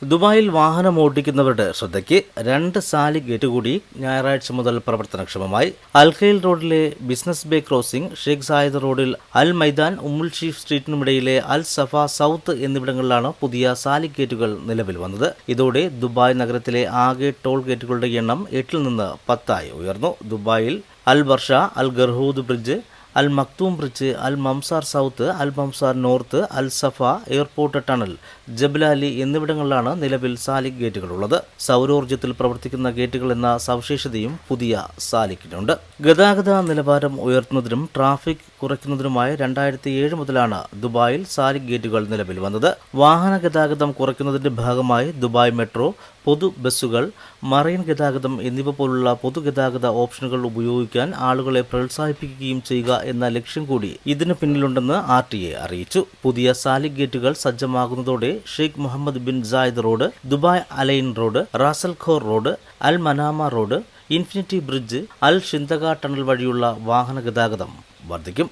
ദുബായിൽ വാഹനം ഓടിക്കുന്നവരുടെ ശ്രദ്ധയ്ക്ക് 2 സാലി ഗേറ്റ് കൂടി ഞായറാഴ്ച മുതൽ പ്രവർത്തനക്ഷമമായി. അൽഖൈൽ റോഡിലെ business bay crossing, Sheikh Zayed റോഡിൽ അൽ മൈദാൻ, ഉമ്മുൽ ഷീഫ് സ്ട്രീറ്റിനുമിടയിലെ അൽ സഫ സൗത്ത് എന്നിവിടങ്ങളിലാണ് പുതിയ സാലി ഗേറ്റുകൾ നിലവിൽ വന്നത്. ഇതോടെ ദുബായ് നഗരത്തിലെ ആകെ ടോൾ ഗേറ്റുകളുടെ എണ്ണം 8 നിന്ന് 10 ആയി ഉയർന്നു. ദുബായിൽ Al Barsha, Al Garhoud bridge, Al Maktoum bridge, Al Mamzar south, Al Mamzar north, Al Safa airport tunnel, Jebel Ali എന്നിവിടങ്ങളിലാണ് നിലവിൽ സാലിക് ഗേറ്റുകളുള്ളത്. സൗരോർജ്ജത്തിൽ പ്രവർത്തിക്കുന്ന ഗേറ്റുകൾ എന്ന സവിശേഷതയും പുതിയ സാലിക്കിനുണ്ട്. ഗതാഗത നിലവാരം ഉയർത്തുന്നതിനും ട്രാഫിക് കുറയ്ക്കുന്നതിനുമായി 2007 മുതലാണ് ദുബായിൽ സാലിക് ഗേറ്റുകൾ നിലവിൽ വന്നത്. വാഹന ഗതാഗതം കുറയ്ക്കുന്നതിന്റെ ഭാഗമായി ദുബായ് മെട്രോ, പൊതു ബസ്സുകൾ, മറൈൻ ഗതാഗതം എന്നിവ പോലുള്ള പൊതുഗതാഗത ഓപ്ഷനുകൾ ഉപയോഗിക്കാൻ ആളുകളെ പ്രോത്സാഹിപ്പിക്കുകയും ചെയ്യുക എന്ന ലക്ഷ്യം കൂടി ഇതിനു പിന്നിലുണ്ടെന്ന് RTA അറിയിച്ചു. പുതിയ സാലിക് ഗേറ്റുകൾ സജ്ജമാകുന്നതോടെ Sheikh Mohammed bin Zayed road, Dubai Al Ain road, Ras al Khor road, Al Manama road, infinity bridge, Al Shindagha tunnel വഴിയുള്ള വാഹന ഗതാഗതം വർദ്ധിക്കും.